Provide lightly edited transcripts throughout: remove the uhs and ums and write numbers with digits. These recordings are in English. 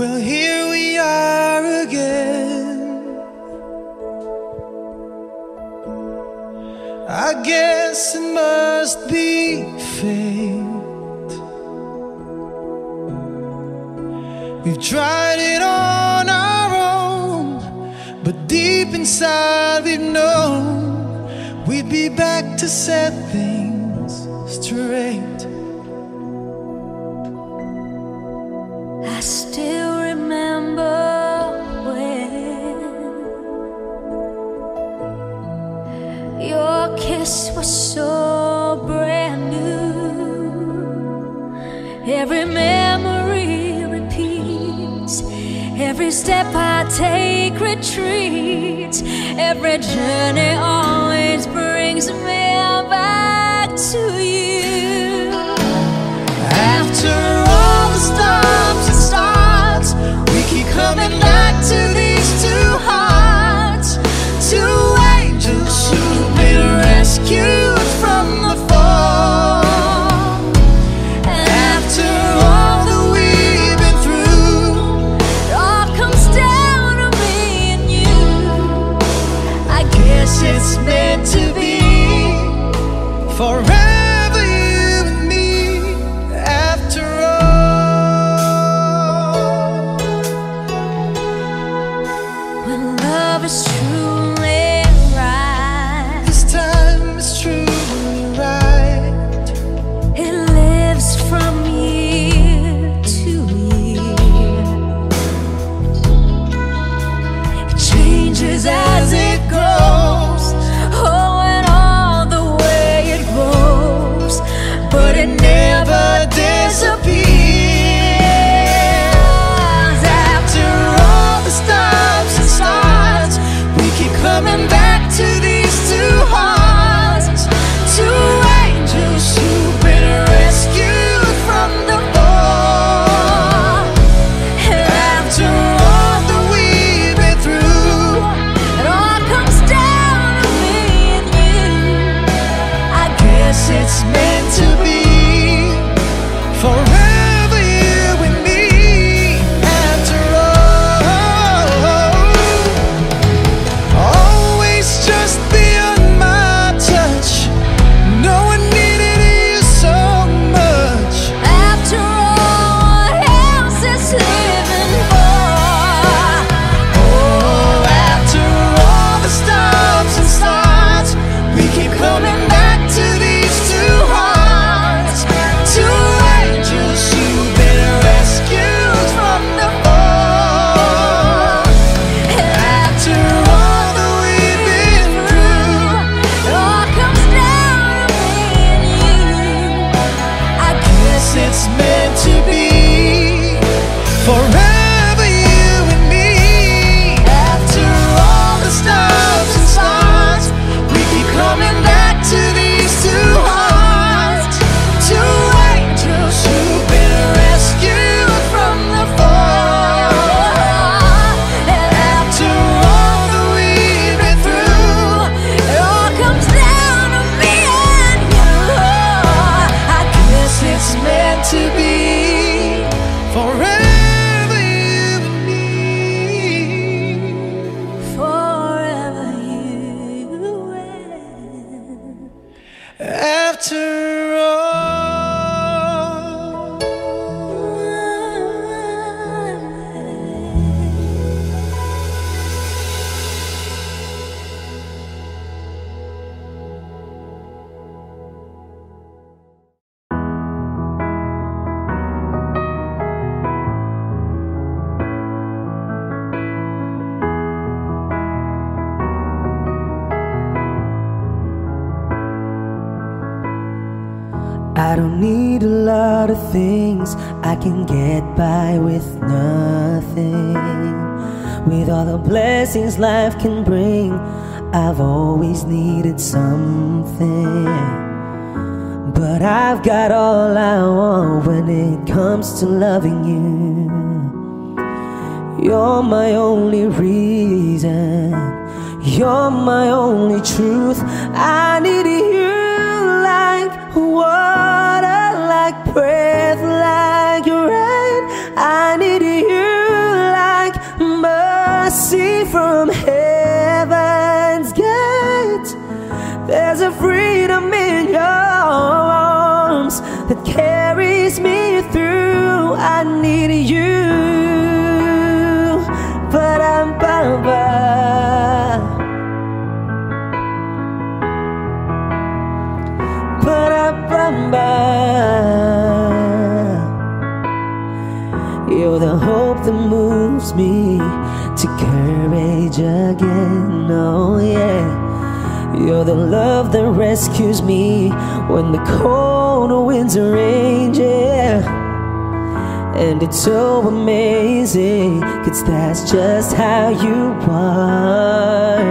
Well, here we are again. I guess it must be fate. We've tried it on our own, but deep inside we've known we'd be back to set things straight. I still remember when your kiss was so brand new. Every memory repeats, every step I take retreats, every journey always brings me back to you. After all the stops and starts, we keep coming back to these two hearts, two angels who've been rescued from the fall. And after all that we've been through, it all comes down to me and you. I guess it's meant to be Forever. It's truly right. This time is truly right. It lives from year to year. It changes as it grows. Oh, and all the way it grows, but it never disappears. After all the stops and starts, coming back to these two hearts, two angels who've been rescued from the fall. And after all that we've been through, it all comes down to me and you. I guess it's meant to be forever. It's meant to be forever, you and me. After all the stops and starts, we keep coming back to these two hearts, two angels who've been rescued from the fall. And after all that we've been through, it all comes down to me and you. I guess it's meant to be forever, you and me. Forever, you and after all. I don't need a lot of things, I can get by with nothing. With all the blessings life can bring, I've always needed something. But I've got all I want when it comes to loving you. You're my only reason, you're my only truth. I need you like water, like breath, like rain. I need you There's a freedom in your arms that carries me through. I need you. Ba-dum-ba-ba. Ba-da-ba-ba. You're the hope that moves me to courage again, oh yeah. You're the love that rescues me when the cold winds range, yeah. And it's so amazing, 'cause that's just how you are.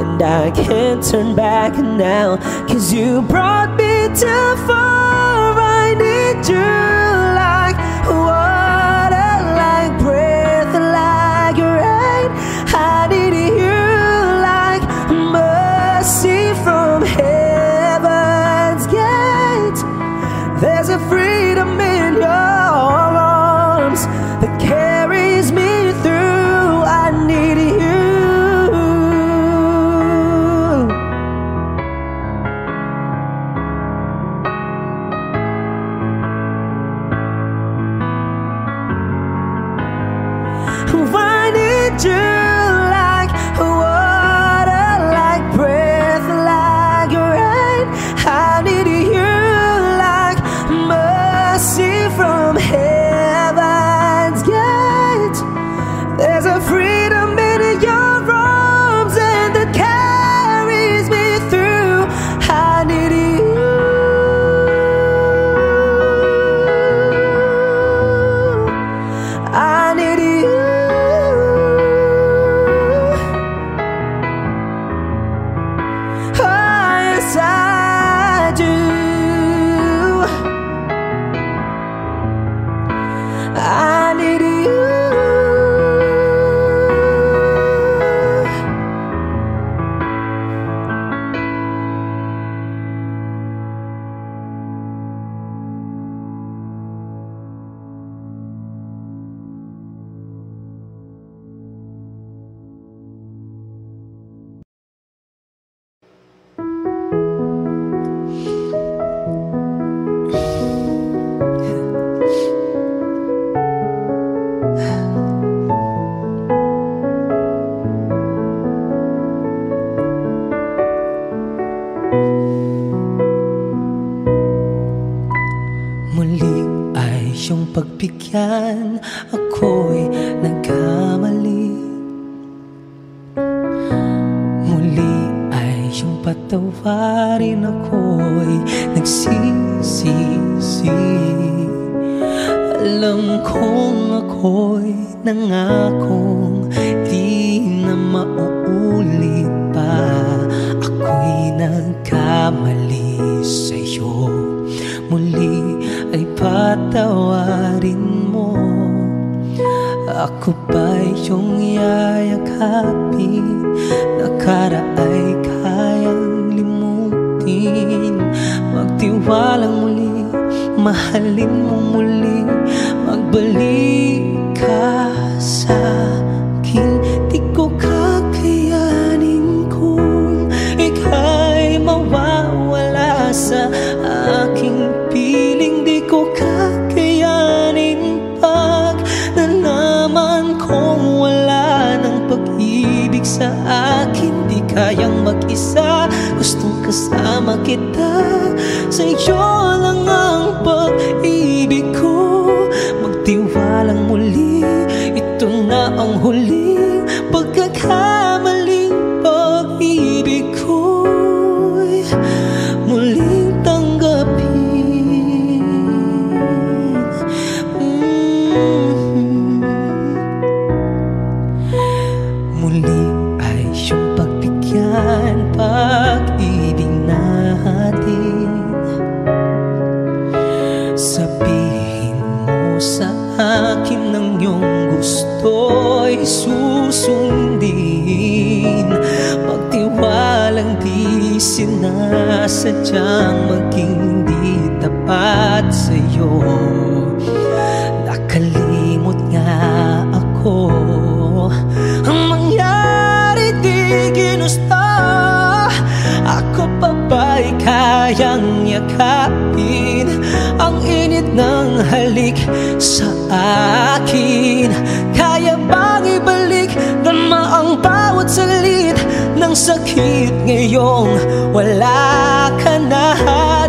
And I can't turn back now, 'cause you brought me too far. I need you like water, like breath, like rain. I need you like mercy from heaven's gate. There's a freedom in your arms that carries me through. I need you. I need you like water, like breath, like rain. I need you like mercy from heaven's gate. There's a freedom in your arms and that carries me through. I need you. I need you. I do. I need you. Muli ay iyong pagbigyan, ako'y nagkamali. Muli ay iyong patawarin, ako'y nagsisisi. Alam kong ako'y nangakong di na mauulit pa. Ako'y nagkamali sa'yo. Muli ay patawarin mo. Ako ba'y iyong yayakapin? Nakaraay kayang limutin. Magtiwalang muli, mahalin mo muli. Magbalik ka sa akin. Di ko kakayanin kung ika'y mawawala sa aking piling. Di ko kakayanin pag nalaman kong wala ng pag-ibig sa akin. Di kayang mag-isa, gustong kasama kita. Sa'yo lang ang pag-ibig ko. Magtiwalang muli, ito na ang huling pagkakamaling pag-ibig ko'y muling tanggapin. Muli ay iyong pagbigyan, pag-ibig natin. Sabihin mo sa akin ang iyong gusto'y susundin. Magtiwalang di sinasadyang maging di tapat sa'yo. Nakalimot nga ako, ang mangyari di ginusto. Ako pa yakapin ang init ng halik sa akin. Kaya bang ibalik dama ang bawat salit ng sakit ngayong wala ka na?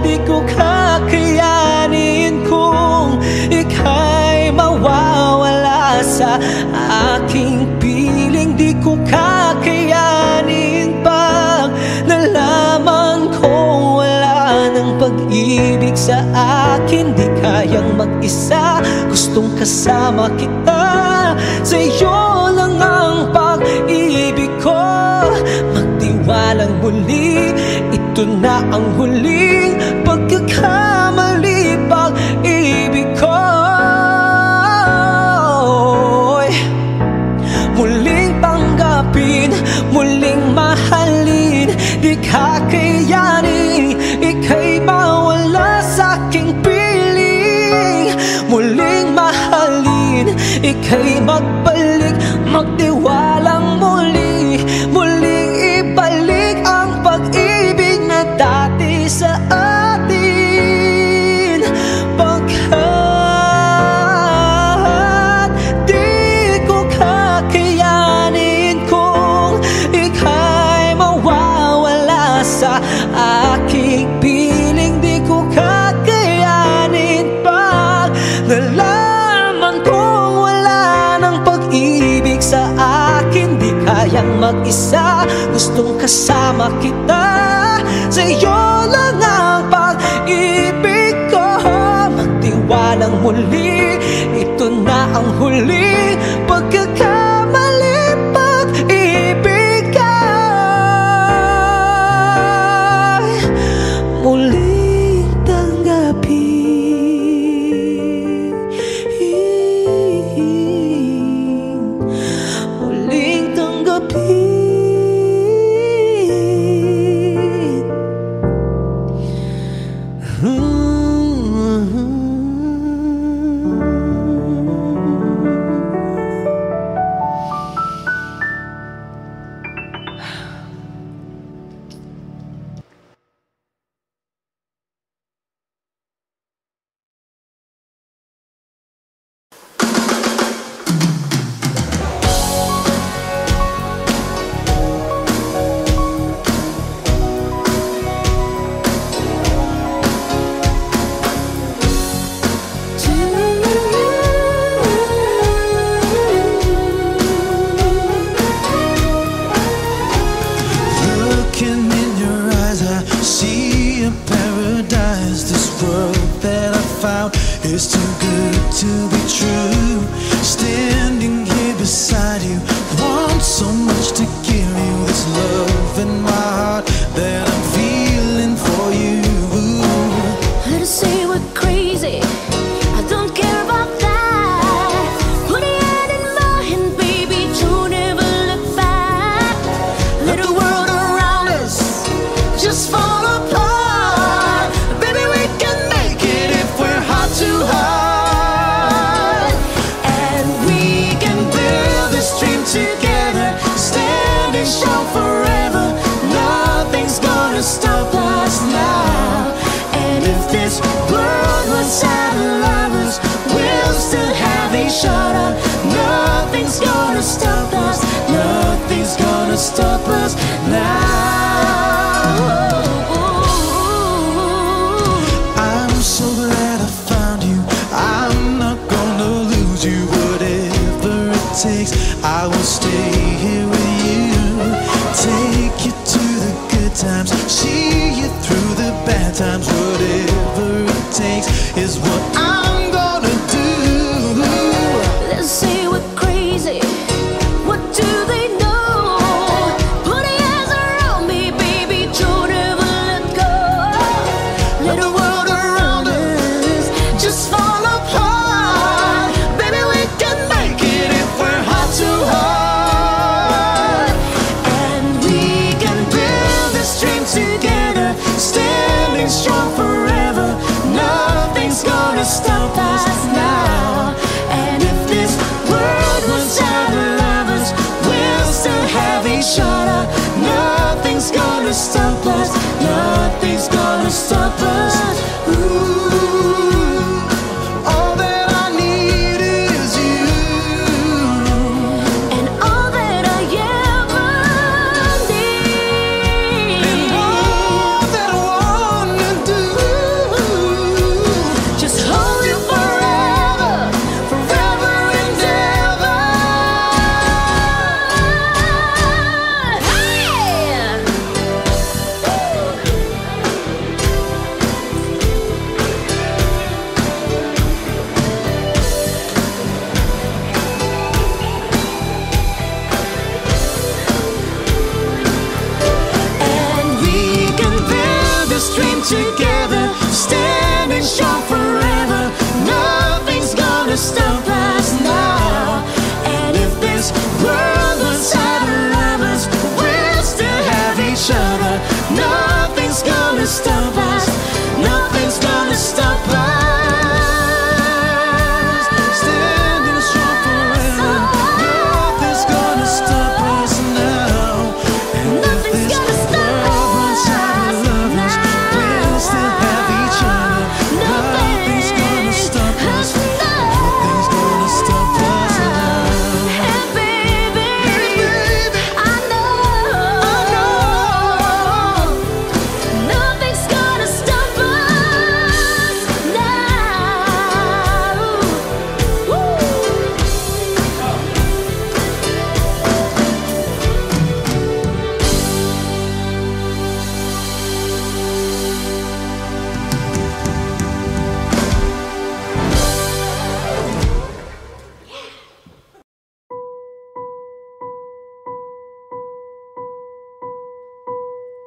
Di ko kakayanin kung ika'y mawawala sa aking piling. Di ko kakayanin pag nalaman kong wala ng pag-ibig sa akin. Di kayang mag-isa, gustong kasama kita. Sa'yo lang ang pag-ibig ko. Magtiwalang muli, ito na ang huling pagkakamali. Pag-ibig ko muling tanggapin, muling mahalin. Di kakayanin, ika'y mawala sa aking piling. Muling mahalin, ika'y magbalik, magtiwalang muli. Muling ibalik ang pag-ibig na dati sa atin. Pagkat di ko kakayanin kung ika'y mawawala sa aking piling. Di ko kakayanin pag nalaman kong wala ng pag-ibig sa akin. Di kayang mag-isa, gustong kasama kita. Sa'yo lang ang pag-ibig ko. Magtiwalang muli, ito na ang huli pagkakamali. Pag-ibig ay muling tanggapin, muling tanggapin. It's too good to be true. Standing here beside you, want so much to give you this love in my heart that I'm feeling for you. Let us say we're crazy, I don't care about that. Put your hand in my hand, baby, don't ever look back. Let the world around us just fall apart. Baby, we can make it if we're hard to hard. And we can build this dream together, standing strong forever. Nothing's gonna stop us now. And if this world was out of lovers, we'll still have each other. Nothing's gonna stop us, nothing's gonna stop us now. I'm so glad I found you. I'm not gonna lose you. Whatever it takes, I will stay here with you. Take you to the good times, see you through the bad times. Whatever it takes is what I'm gonna do. Let's say we're crazy, what do they know? Put your hands around me, baby, don't ever let go. Let the world around us just fall apart. Baby, we can make it if we're hard to hard. And we can build this dream together, standing strong forever. Nothing's gonna stop us now. And if this world was out of lovers, we'll still have each other. Nothing's gonna stop us, nothing's gonna stop us together, standing strong forever. Nothing's gonna stop us now. And if this world was out of lovers, we'll still have each other. Nothing's gonna stop us. Nothing's gonna stop us. Standing strong forever. Nothing's gonna stop us now. And nothing's gonna stop us now. We'll still have each other. Nothing's gonna stop us. Nothing's gonna stop us now. And baby, I know nothing's gonna stop us now. Woo.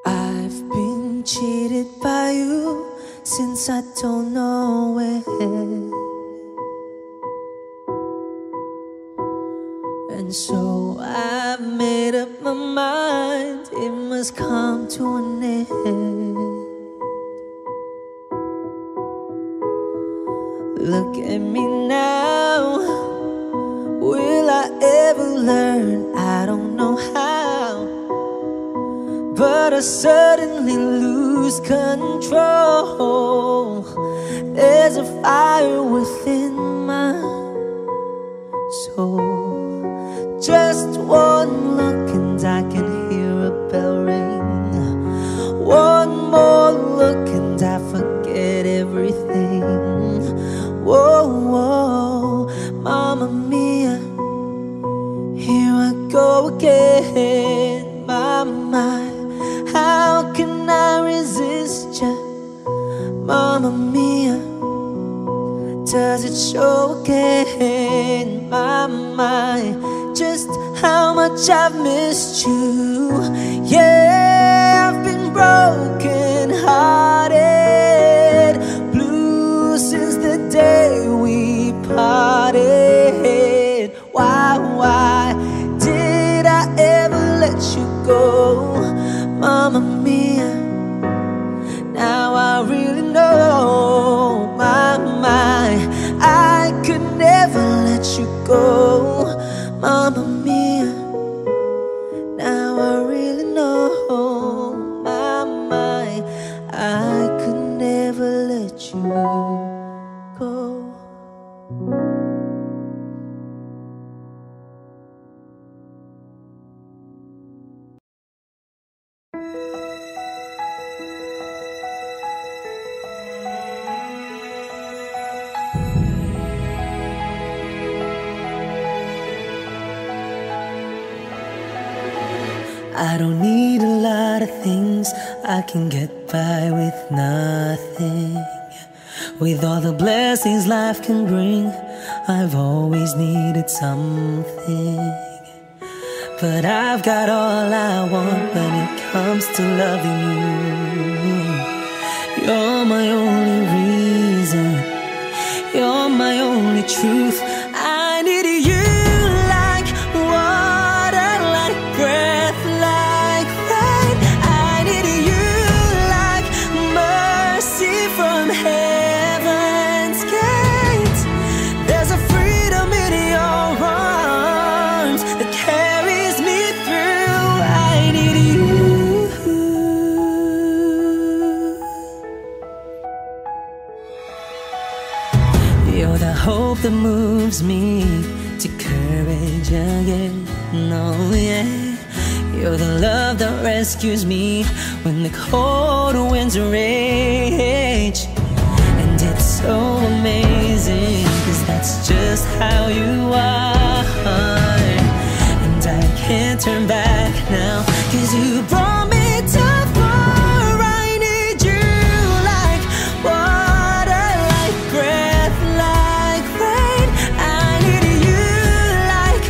I've been cheated by you since I don't know when. And so I've made up my mind, it must come to an end. Look at me now, will I ever learn? I don't know how, but I suddenly lose control. There's a fire within my soul. Just one look and I can hear a bell ring. One more look and I forget everything. Whoa, whoa, Mamma Mia, here I go again. My, how can I resist ya? Mamma Mia, does it show again? My, just how much I've missed you. Yeah, I've been broken hearted, blue since the day we parted. Why did I ever let you go? Mamma Mia, now I really know. My, I could never let you go. Mamma Mia, now I really know. My, I could never let you go. I don't need a lot of things, I can get by with nothing. With all the blessings life can bring, I've always needed something. But I've got all I want when it comes to loving you. You're my only reason, you're my only truth. I need you like water, like breath, like rain. I need you like mercy from heaven's gate. There's a freedom in your arms that carries me through. I need you. You're the hope that moves me to courage again. No, yeah. You're the love that rescues me when the cold winds rage. And it's so amazing, 'cause that's just how you are. And I can't turn back now, 'cause you brought me too far. I need you like water, like breath, like rain. I need you like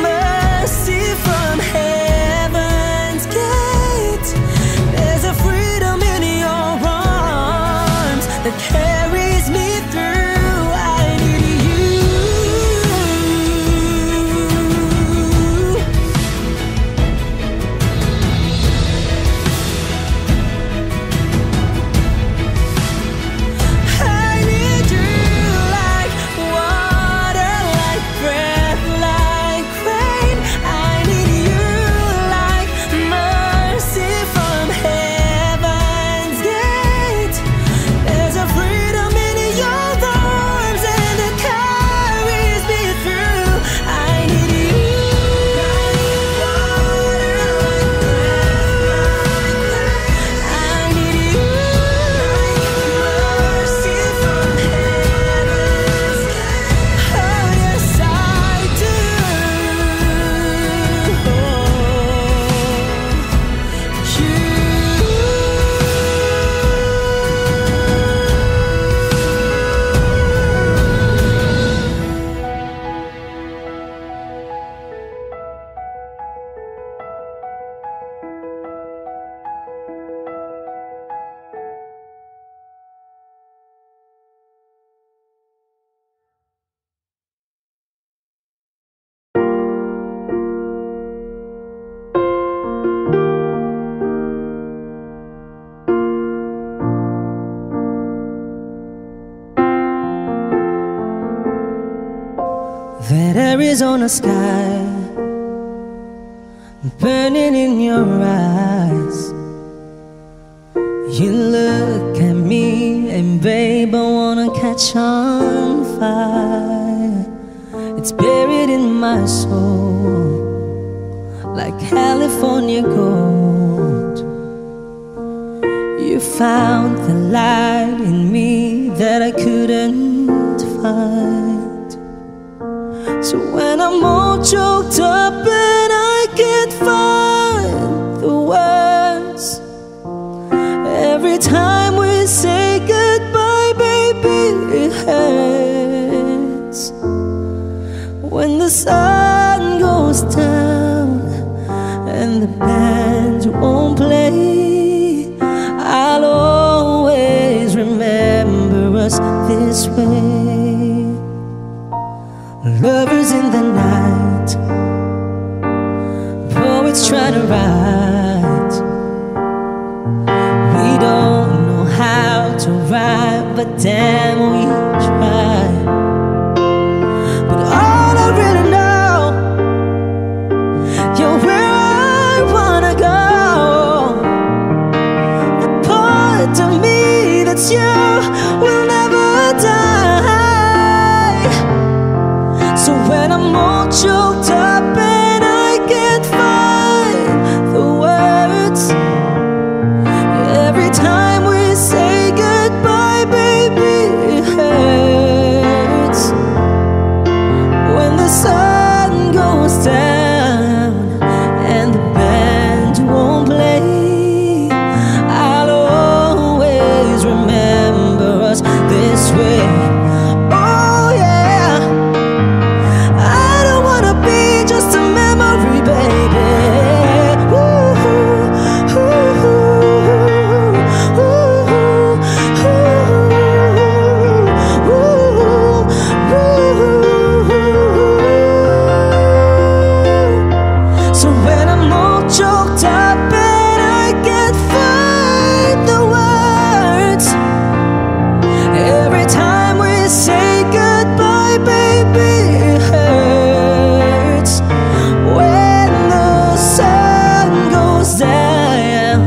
mercy from heaven's gate. There's a freedom in your arms Arizona sky burning in your eyes. You look at me and babe, I wanna catch on fire. It's buried in my soul like California gold. You found the light in me that I couldn't find. So when I'm all choked up and I can't find the words, every time we say goodbye, baby, it hurts. When the sun goes down and the band won't play, I'll always remember us this way. Lovers in the night, poets trying to write. We don't know how to write, but damn, we try. But all I really know, you're where I wanna go. The part of me that's you will never die. So when I'm all choked up and I can't find the words, every time we say goodbye, baby, it hurts. When the sun goes down and the band won't play, I'll always remember us this way. Oh yeah, I don't wanna be just a memory, baby. So when I'm all choked up and I can't find the words, every time we say goodbye, baby, it hurts. When the sun goes down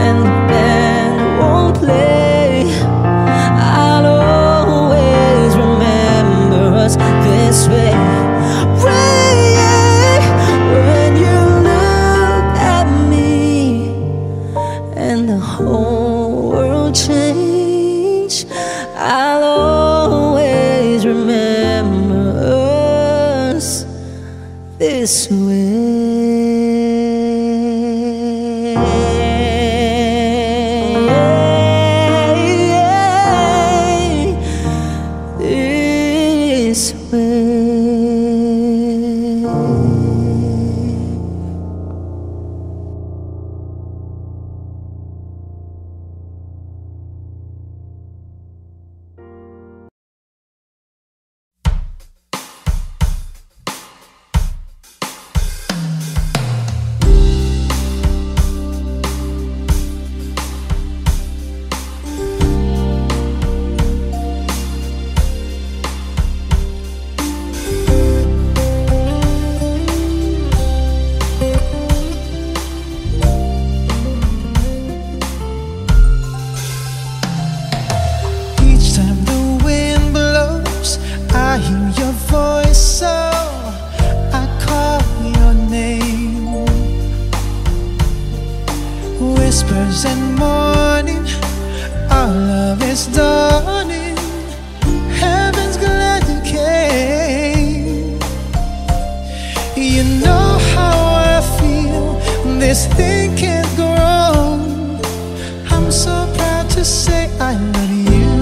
and the band won't play, I'll always remember us this way. When you look at me and the whole world change, I'll always remember us this way. This way. Each time the wind blows, I hear your voice, so I call your name. Whispers and morning, our love is dawning. Heaven's glad you came. You know how I feel, this thing can't go wrong. I'm so proud to say I love you.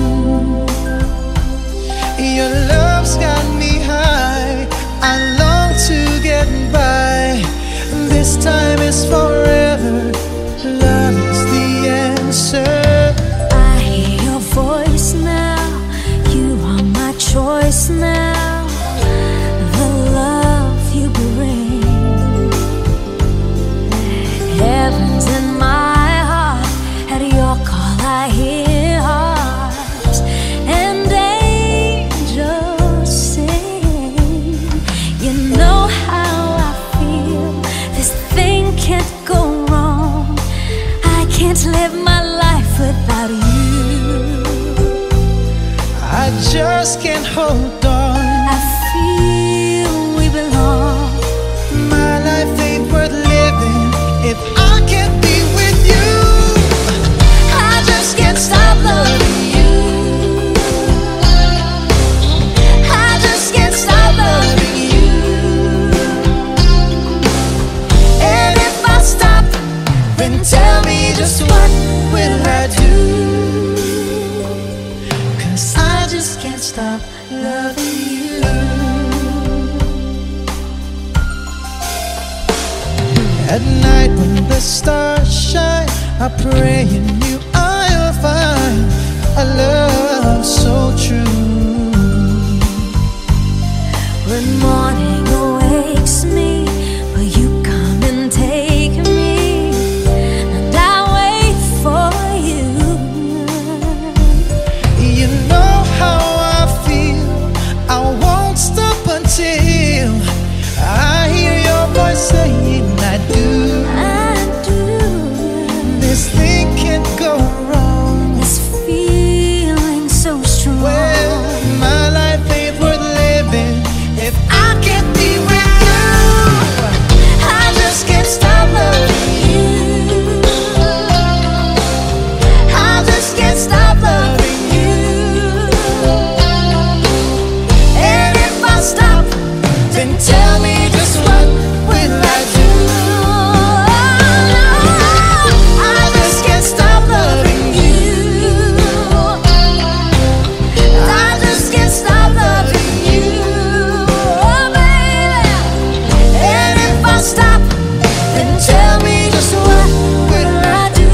Your love's got me high, I long to get by. This time is forever, love is the answer. I hear your voice now, you are my choice now. The love you bring, heaven's in my heart. At your call I hear heart. hold on. I feel we belong. My life ain't worth living if I can't be with you. I just can't stop loving you. I just can't stop loving you. And if I stop, then tell me just what will I do? 'Cause I just can't stop loving you. At night when the stars shine, I pray in you I'll find a love so true. When morning awakes me, will you come and take me? And I wait for you. You know how I feel, I won't stop until I hear your voice saying I do. I do. This thing can't go wrong. This feeling so strong. Well, my life ain't worth living if I can't be with you. I just can't stop loving you. I just can't stop loving you. And if I stop, then tell me just what will I do? I just can't stop loving you. I just can't stop loving you, oh baby. And if I stop, then tell me just what will I do?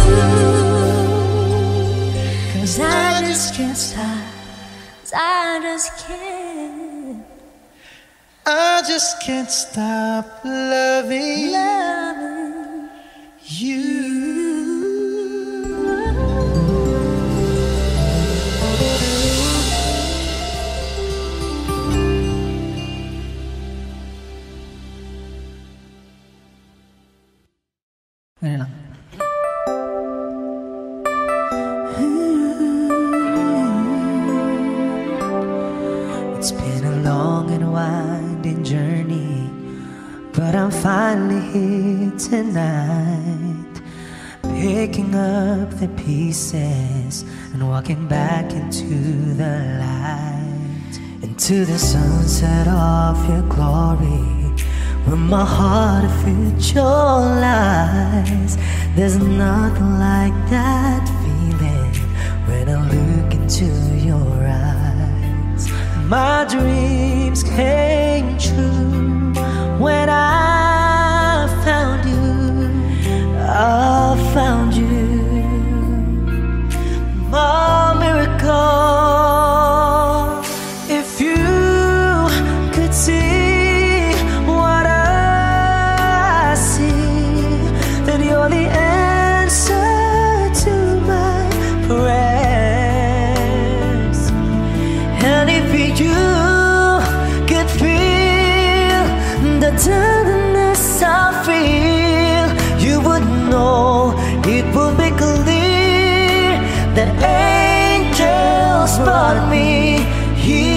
'Cause I just can't stop. 'Cause I just can't I just can't stop loving love you. Ganyan lang. It's been a long and winding journey, but I'm finally here tonight, picking up the pieces and walking back into the light, into the sunset of your glory, where my heart future lies. There's nothing like that feeling when I look into your eyes. My dreams came true when I found you. I found you, my miracle. If you could see what I see, then you're the answer to my prayers. And if you could feel the tenderness I feel, you would know, it would be clear that angels brought me here.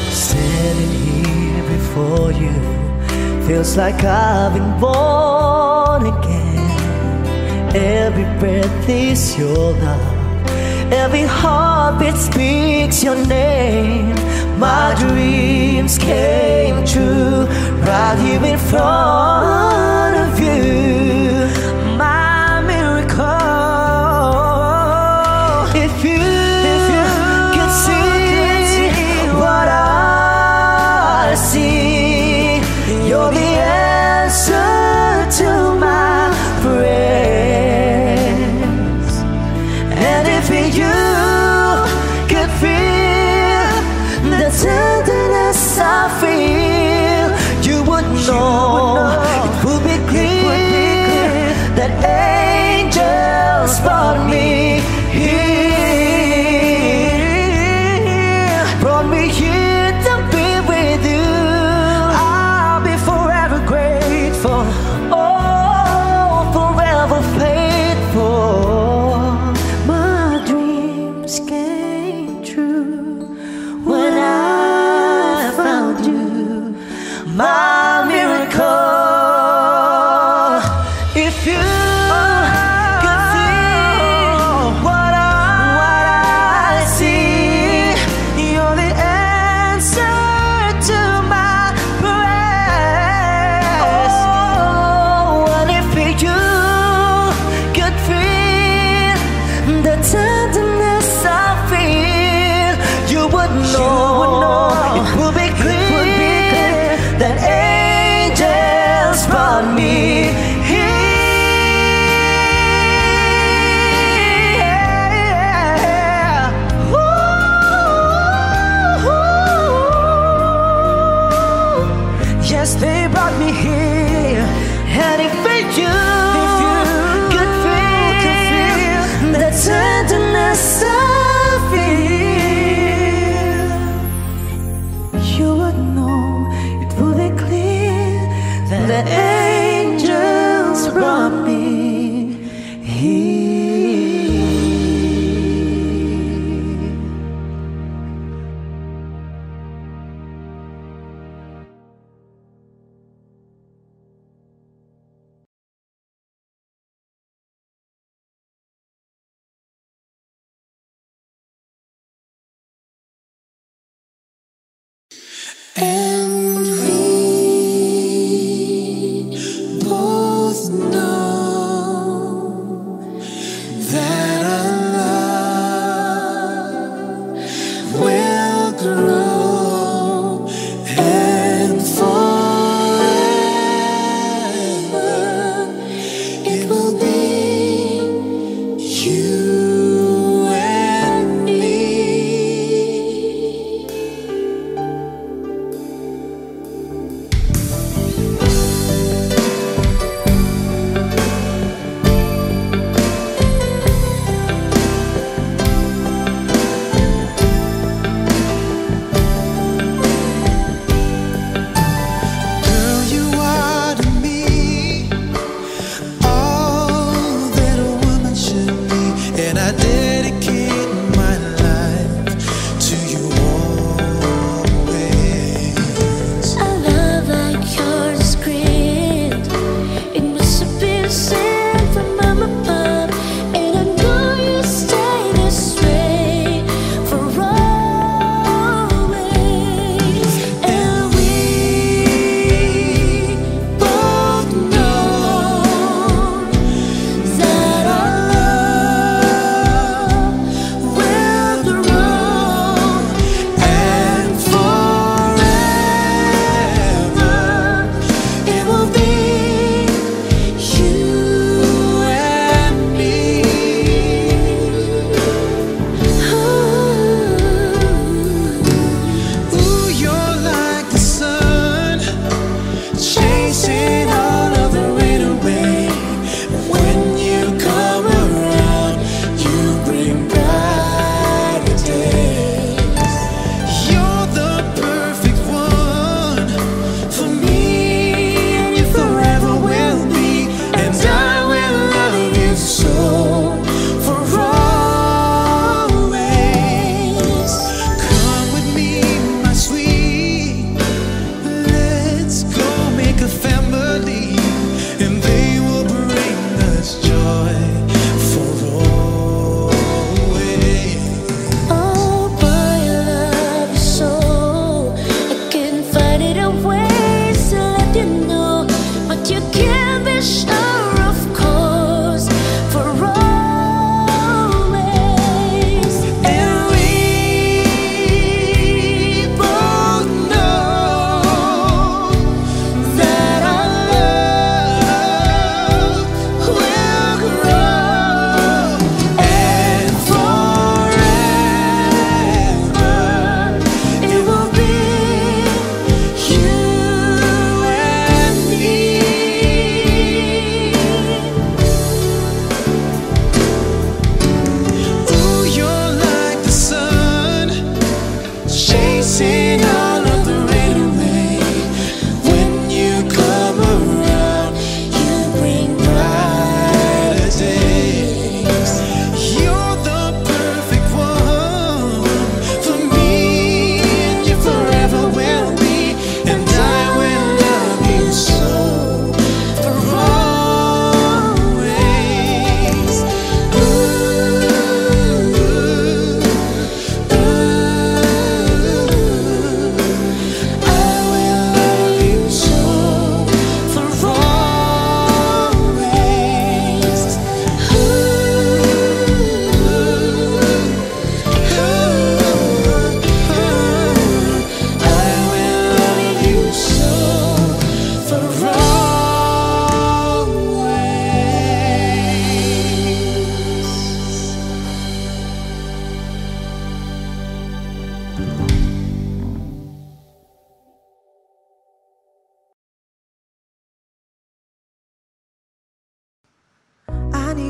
Standing here before you feels like I've been born again. Every breath is your love, every heartbeat speaks your name. My dreams came true right here in front of you, my miracle. If you could see what I see, you're the answer to my prayers. And if you could feel the tenderness I feel, you would know, it would be clear that angels brought me here, brought me here to be with you. I'll be forever grateful, oh, forever faithful. My dreams came my miracle. If you could see what I see, you're the answer to my prayers. Oh, and if you could feel the tenderness I feel, you would know, it would be clear that angels brought me here. Ooh, yes, they brought me here. And if you could feel the tenderness I feel, you would know, it would be clear that the angels brought me here. And we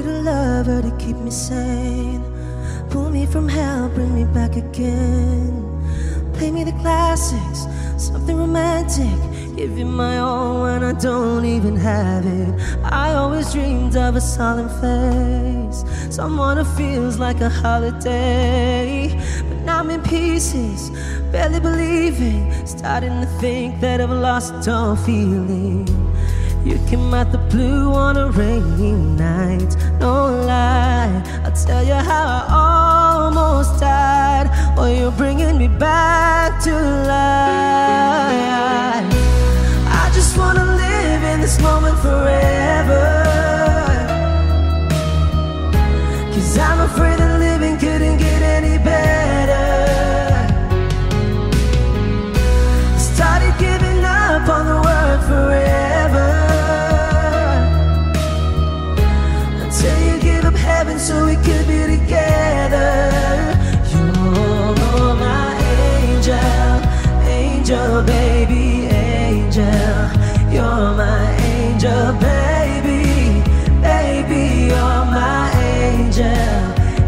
need a lover to keep me sane. Pull me from hell, bring me back again. Play me the classics, something romantic. Give you my all when I don't even have it. I always dreamed of a solemn face, someone who feels like a holiday. But now I'm in pieces, barely believing, starting to think that I've lost all feeling. You came out the blue on a rainy night, no lie, I'll tell you how I almost died. Oh, you're bringing me back to life. I just wanna live in this moment forever, 'cause I'm afraid that living couldn't get any better. I started giving up on the word forever, until you give up heaven so we could be together. You're my angel, angel baby, angel. You're my angel baby, baby. You're my angel,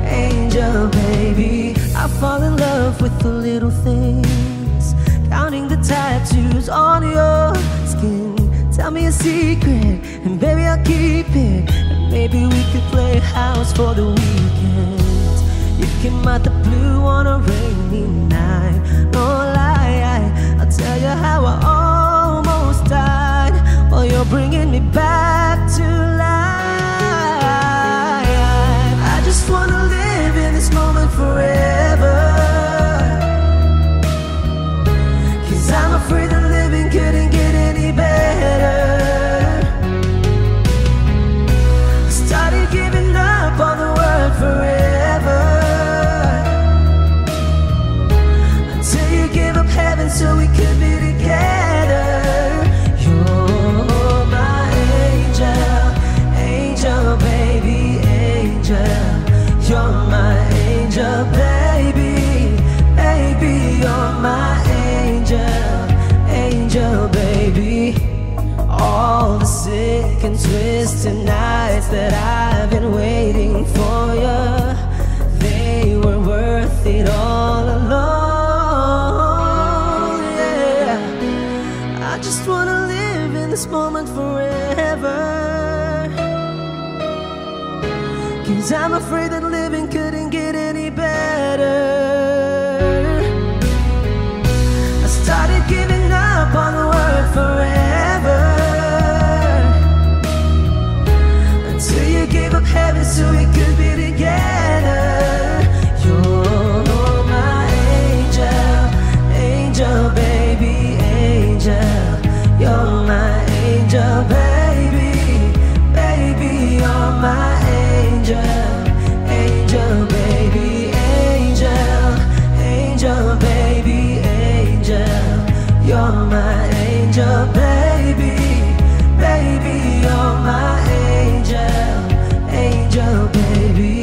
angel baby. I fall in love with the little things, counting the tattoos on your skin. Tell me a secret, and baby I'll keep it. And maybe we could play house for the weekend. You came out the blue on a rainy night, no lie, I'll tell you how I almost died. Oh, you're bringing me back to life. I just wanna live in this moment forever, 'cause I'm afraid that living couldn't get any better. I started giving up on the word forever, until you gave up heaven so we could be together. You're my angel, angel baby, angel. You're my angel baby, baby. You're my angel, angel baby. All the sick and twisted nights that I've been waiting for you, they were worth it all alone, yeah. I just wanna live in this moment forever, 'cause I'm afraid that living couldn't get any better. I started giving up on the word forever, until you gave up heaven so we could be together. You're my angel, angel baby, angel. You're my angel baby, baby. You're my angel, angel baby, angel, angel baby, angel. You're my angel baby, baby. You're my angel, angel baby.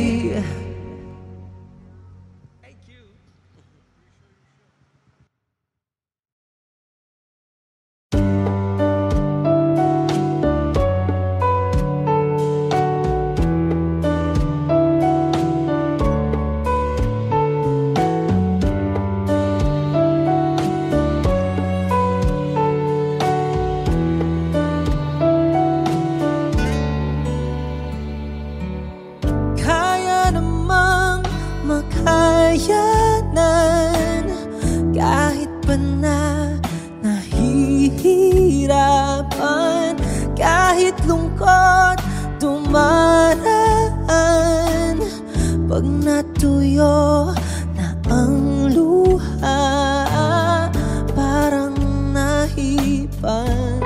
Thank you. Kaya namang makayanan, kahit pa na nahihirapan, kahit lungkot dumaraan. Pag natuyo na ang luha, parang nahipan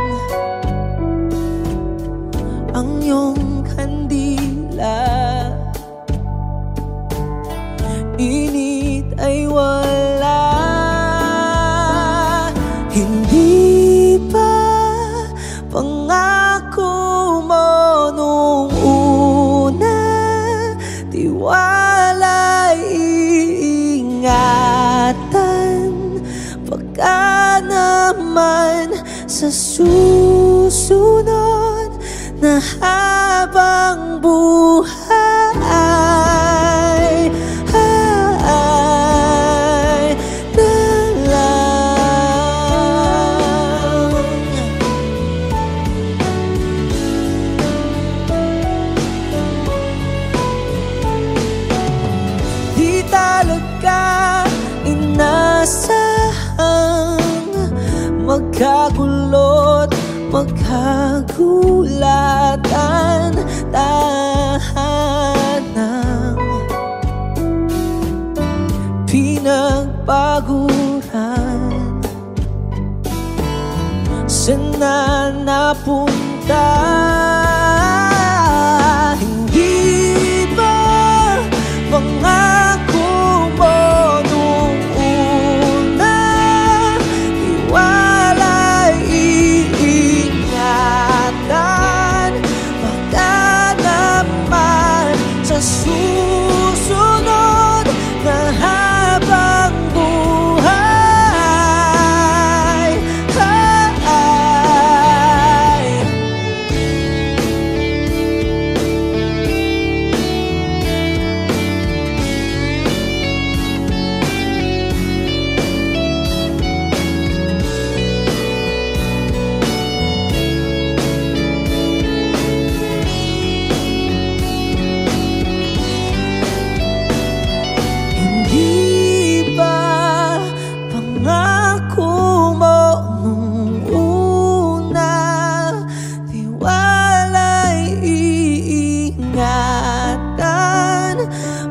ang iyong kandila. Init ay wala, hindi pa pangako mo nung una. Tiwala'y iingatan, baka naman sa susunod na habang buhay magkagulo't magkagulatan. Tahanang pinagpaguran, saan na napunta? Hindi ba pangako mo nung una, iwalay iingatan? Baka naman sa susunod na habang buhay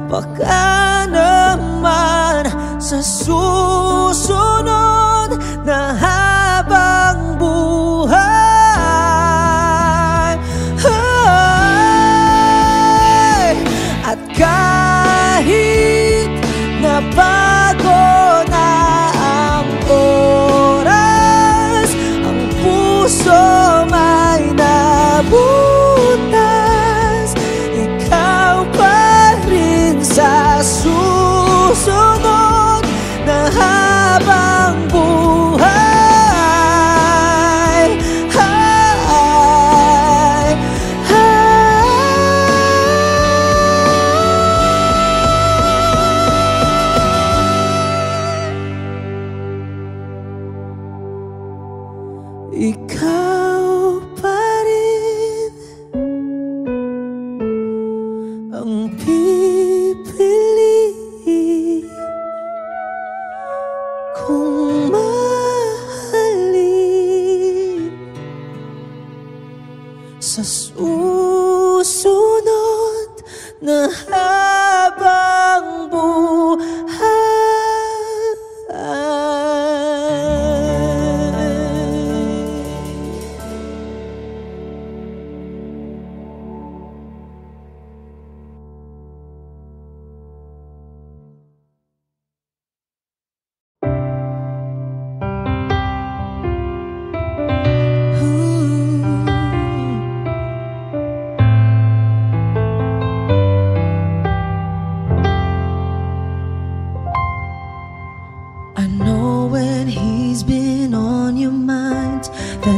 baka naman sa susunod na habang buhay. At kahit na bago na ang oras, ang puso may nabutas, ikaw pa rin sa susunod na habang buhay. Ikaw pa rin ang pipili kung mahalin sa susunod na habang buhay.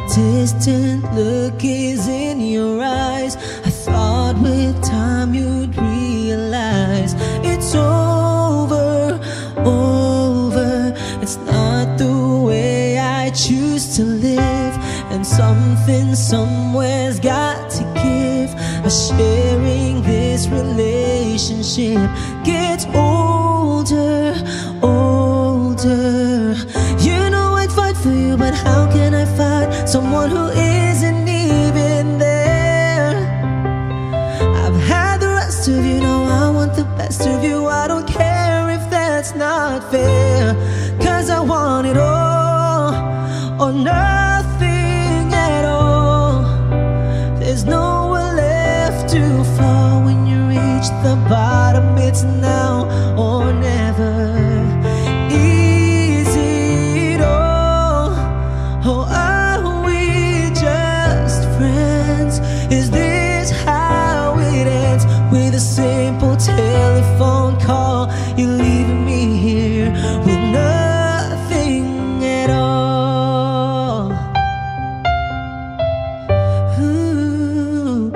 Distant look is in your eyes. I thought with time you'd realize it's over, over. It's not the way I choose to live, and something somewhere's got to give. Sharing this relationship gets older, older. You know I'd fight for you, but how can I fight someone who isn't even there? I've had the rest of you, now I want the best of you. I don't care if that's not fair, 'cause I want it all or nothing at all. There's nowhere left to fall when you reach the bottom. It's now or never. Is it all, or are we just friends? Is this how it ends? With a simple telephone call, you're leaving me here with nothing at all. Ooh.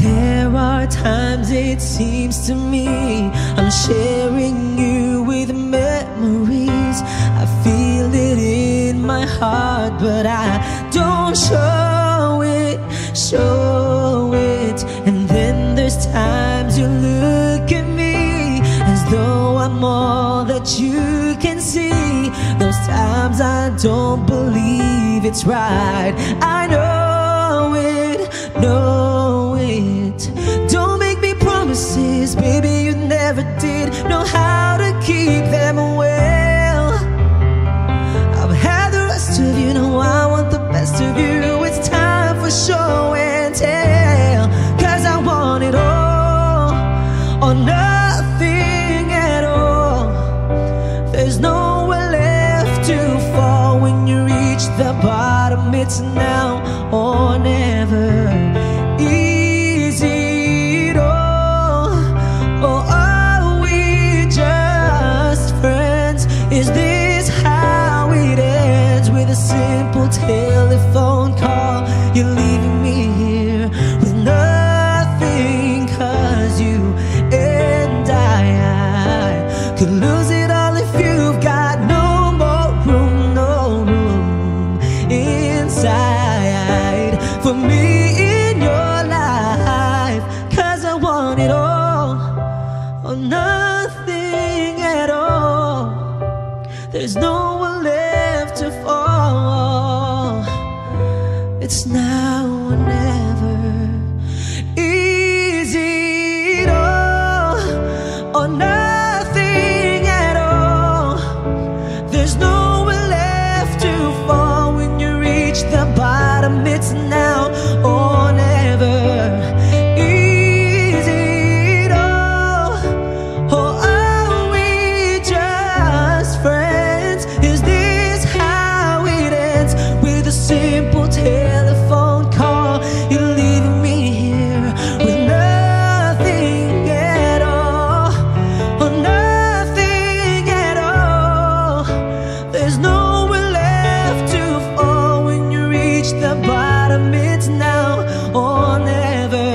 There are times it seems to me I'm sharing you with memories. I feel it in my heart, but I don't show it, show it. And then there's times you look at me as though I'm all that you can see. Those Sometimes I don't believe it's right. I know it, know it. Don't make me promises, baby, you never did know how to keep them well. I've had the rest of you, now I want the best of you. It's time for show and tell, 'cause I want it all or nothing at all. There's nowhere left to fall. When you reach the bottom, it's now or never. Easy at all, or are we just friends? Is this how it ends? With a simple telephone call, you're leaving me here with nothing, 'cause you and I could lose it all if you've got no more room, no room inside for me in your life. 'Cause I want it all or nothing at all. There's no one left to fall. It's now or never. Easy at all or nothing at all. There's nowhere left to fall. When you reach the bottom, it's now or never. Easy at all, or are we just friends? Is this how it ends? With a simple telephone call, you're leaving me here with nothing at all, or nothing at all. There's nowhere left to fall. When you reach the bottom, it's now or never.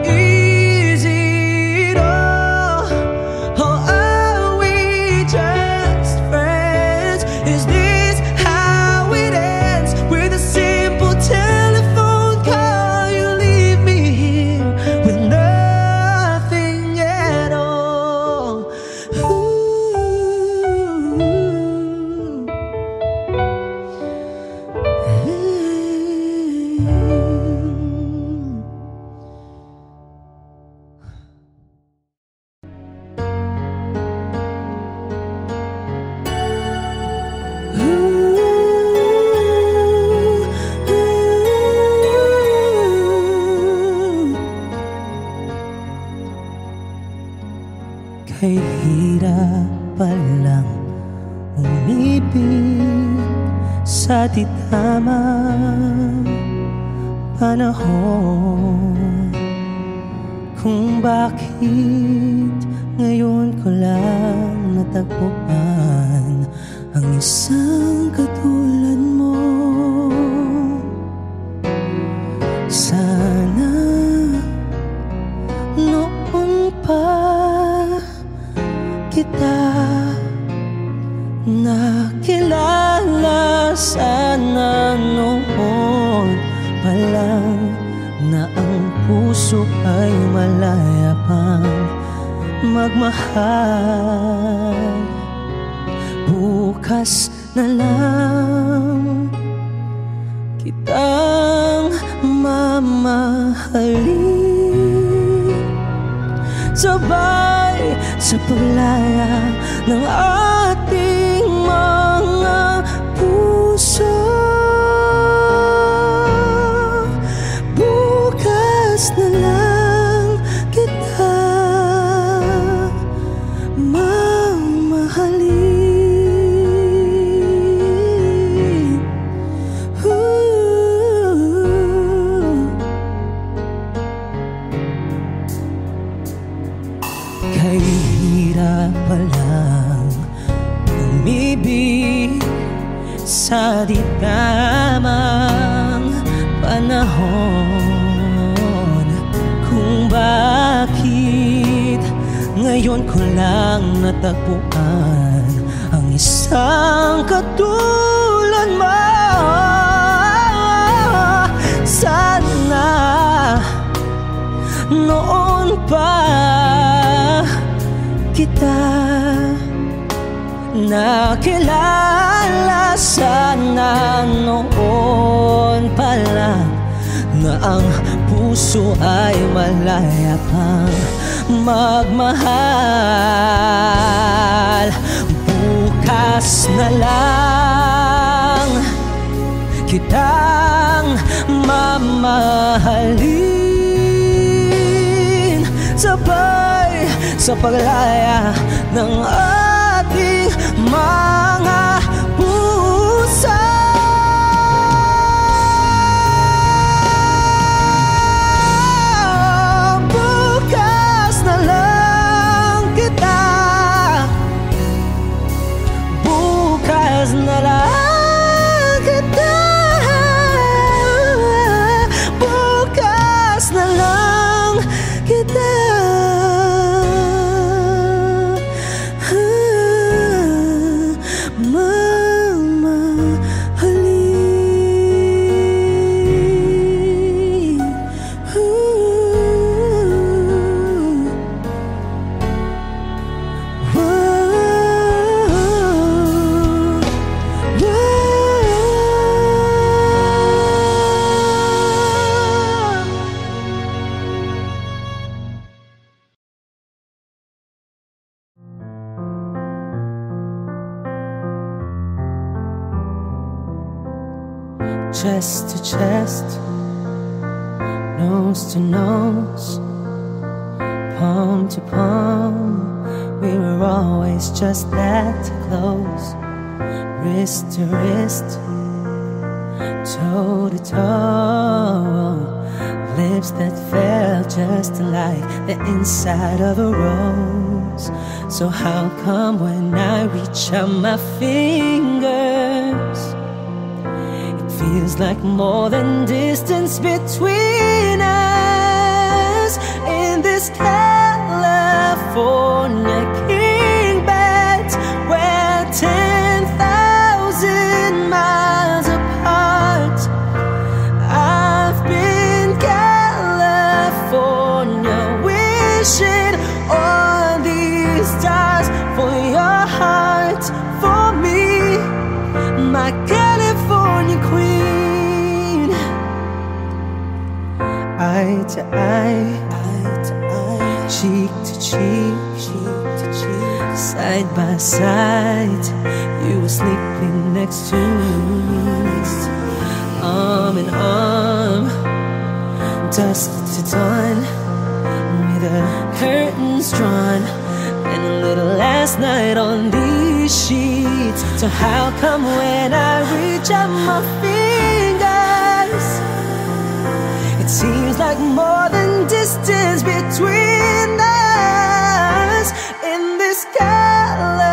Easy at all, or are we just friends? Is this how it ends? With a simple telephone call, you leave me here with nothing at all. Kay hirap palang umibig sa di tamang panahon. Kung bakit ngayon ko lang natagpuan ang isang katulad mo. Sana noon pa kita nakilala, sana noon pa lang na ang puso ay malaya pang magmahal. Bukas na lang kitang mamahalin, sabay sa paglaya ng ating mga puso. Bukas na lang kita mamahalin. Kay hirap palang umibig sa di tamang panahon. Kung bakit ngayon ko lang natagpuan ang isang katulad mo. Sana noon pa kita nakilala, na noon pa lang na ang puso ay malaya pang magmahal. Bukas na lang kitang mamahalin, sabay sa paglaya ng ating mga puso. Bukas na lang kita, bukas na lang kita, bukas na lang kita. Chest to chest, nose to nose, palm to palm, we were always just that close. Wrist to wrist, toe to toe, lips that felt just like the inside of a rose. So how come when I reach out my fingers, feels like more than distance between us in this California king bed, we're 10,000 miles apart. I've been California wishing on these stars for your heart, for me, my California queen. Eye to eye, cheek to cheek, side by side, you were sleeping next to me, arm in arm, dusk to dawn, with the curtains drawn, and a little last night on these sheets. So how come when I reach out my fingers, it seems like more than distance between us in this California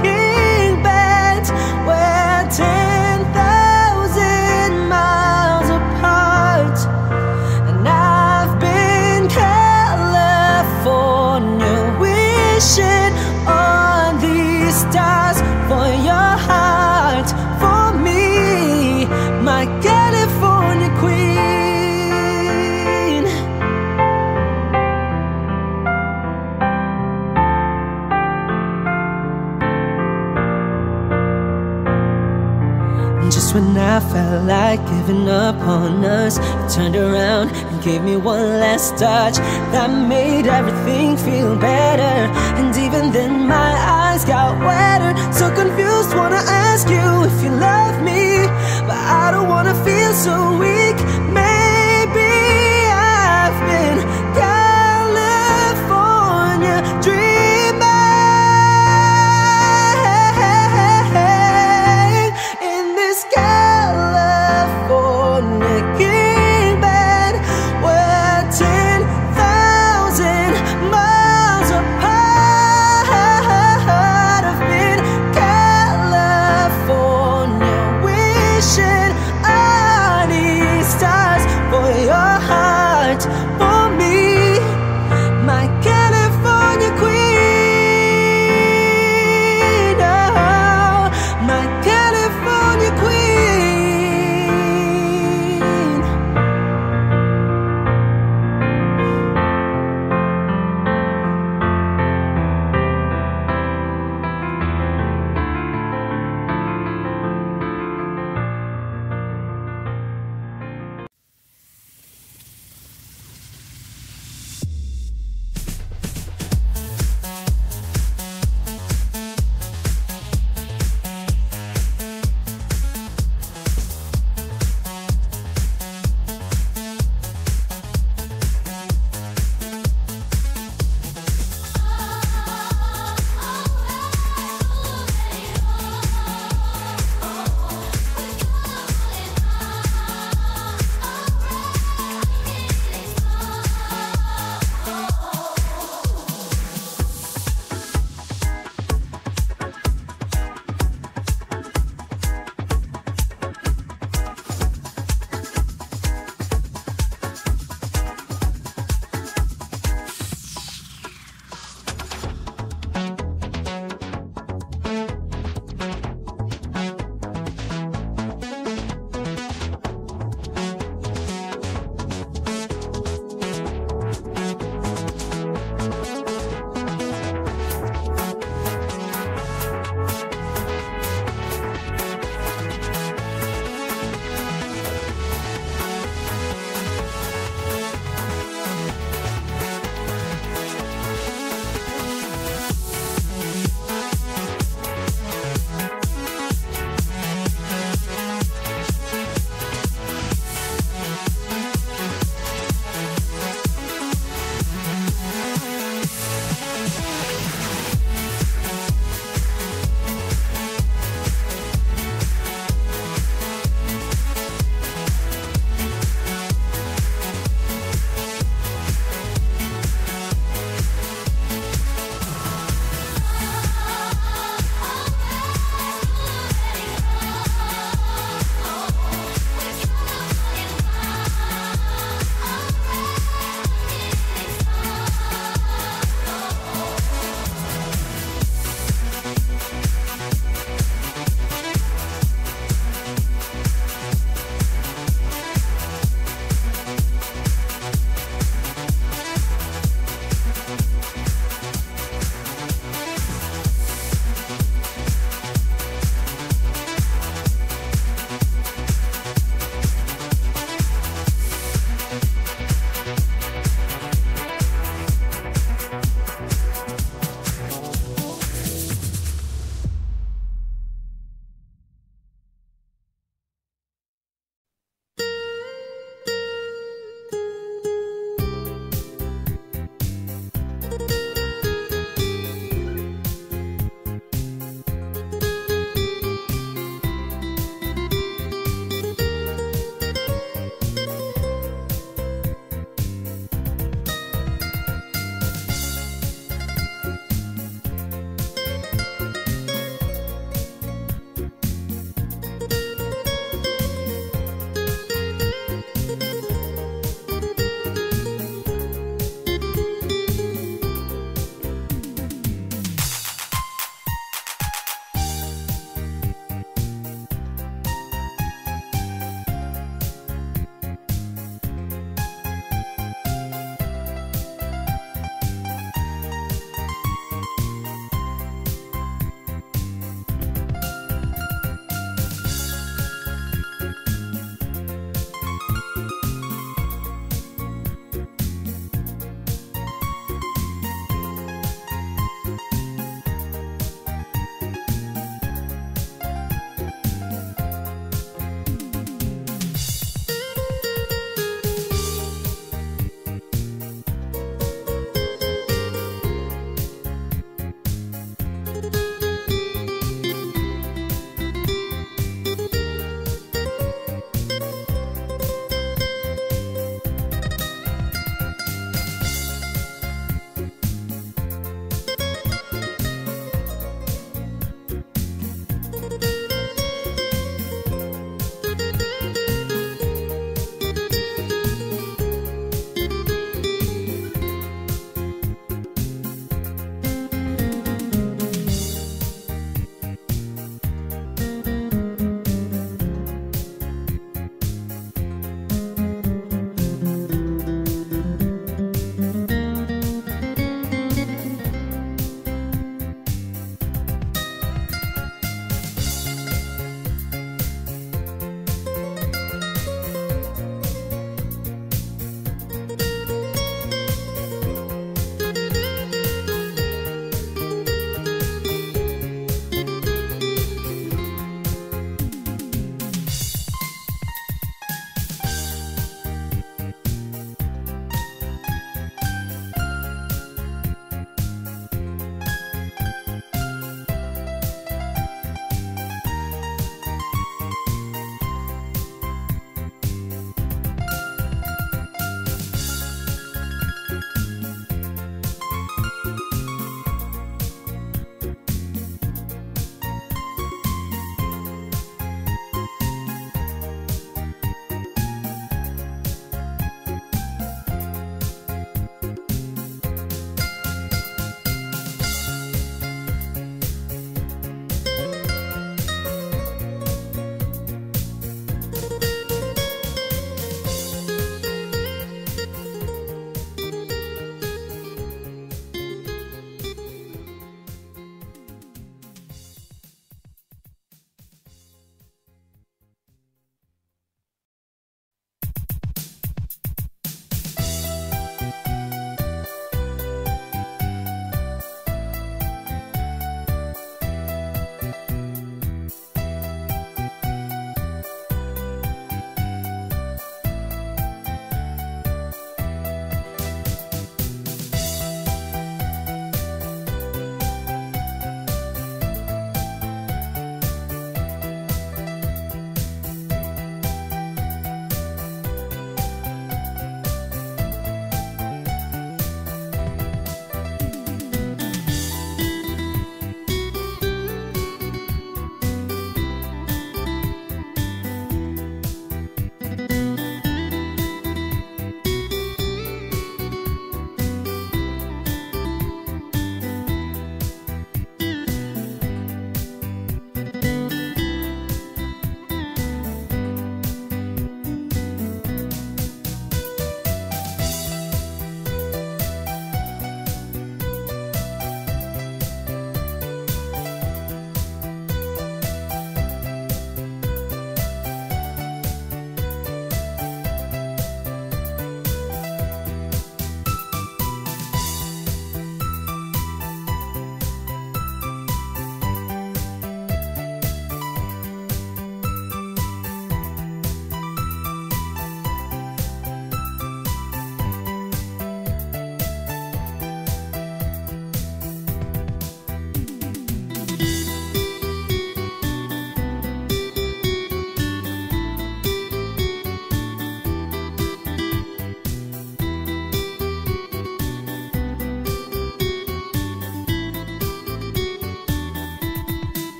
king bed, we're 10,000 miles apart. And I've been California wishing on these stars for your heart, for me, my California queen. Just when I felt like giving up on us, you turned around and gave me one last touch that made everything feel better. And even then my eyes got wetter, so confused, wanna ask you if you love me, but I don't wanna feel so weak. Maybe I've been California dreaming in this California king bed, we're 10,000 miles apart. I've been California wishing on these stars for your heart, for me, my California queen. Oh, my California queen.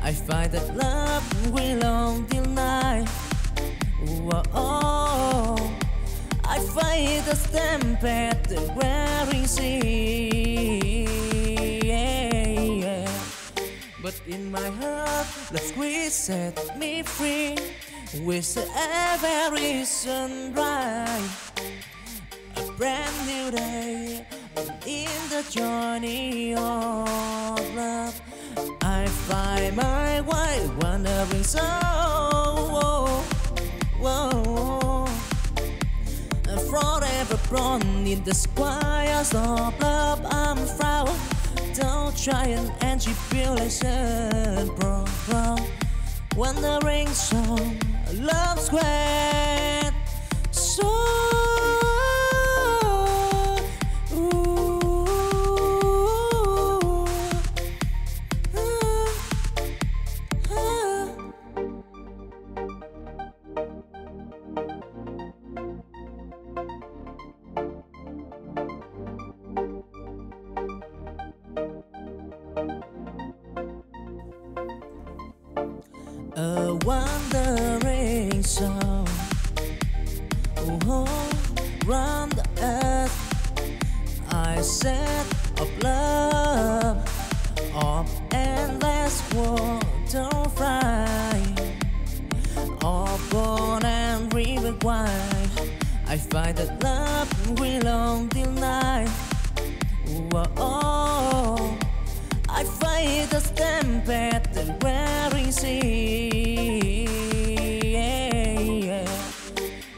I find that love will long till night. Whoa, I find the stamp at the wearing sea. But in my heart, the squeeze set me free. With every sunrise, a brand new day in the journey of love. I find my way wandering so. Forever born in the squires of love. I'm proud. Don't try an tribulation, bro. Wandering song, love squared. So a wandering song, round the earth. I said of love, of endless water fly, of born and river wide. I find that love will long till night. Whoa, I find the stamp at the wearing sea.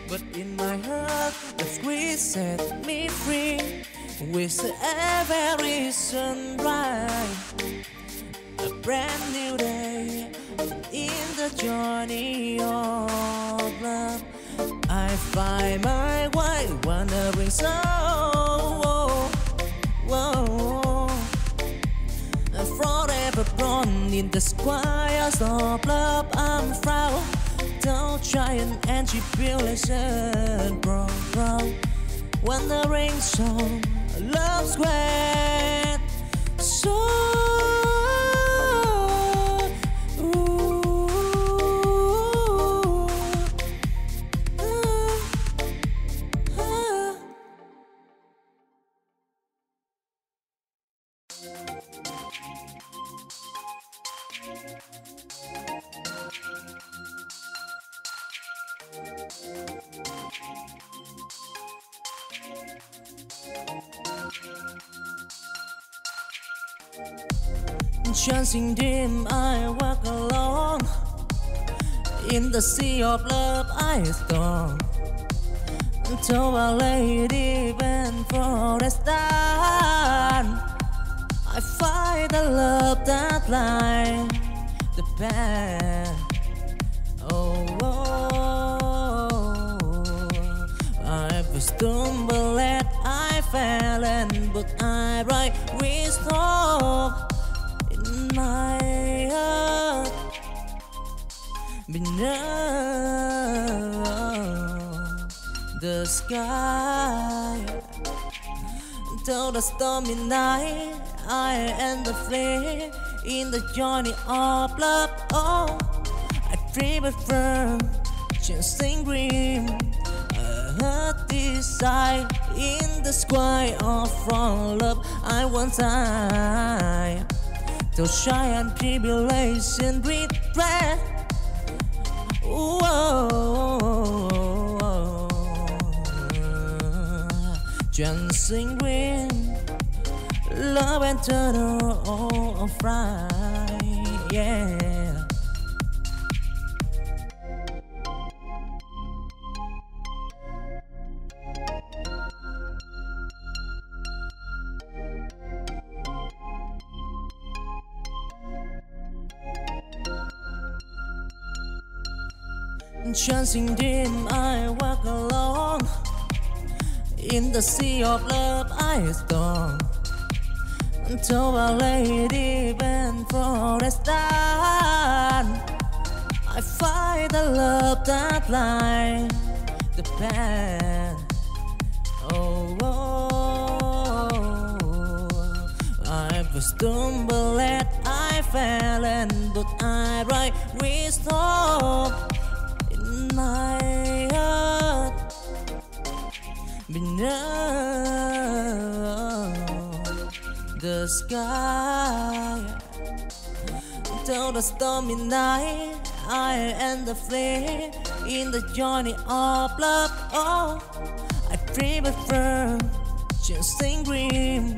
But in my heart, the squeeze set me free. With every sunrise, a brand new day in the journey of love. I find my way wandering so. Forever born in the squires of love. I'm proud. Don't try an tribulation, bro. Wandering song, love squared. So chancing dim, I walk alone. In the sea of love I storm. Until a lady bent for a stand. I find the love that lies the path. I stumbled and I fell, and but I right with hope in my heart. Beneath the sky, till the stormy night, I am the flame in the journey of love. Oh, I dream of firm, chasing dream. Desire in the sky of from love. I want time to shy and tribulation regret. Dancing green, love and turtle of right, yeah. Chancing dim, I walk alone. In the sea of love I storm. Until a lady bent for a stand. I find the love that lies the path. I've stumbled and I I fell and but I write wisdom in my heart beneath the sky. Till the stormy night, I and the flame in the journey of love. Oh, I dream of firm, chasing dream.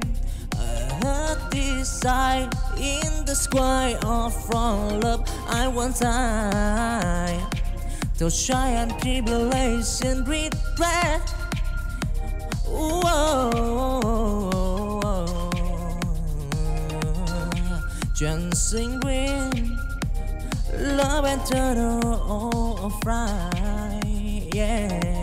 I heard desire in the sky of from love. I want time to shy and tribulation regret. Chasing dream, love and turn of right, yeah.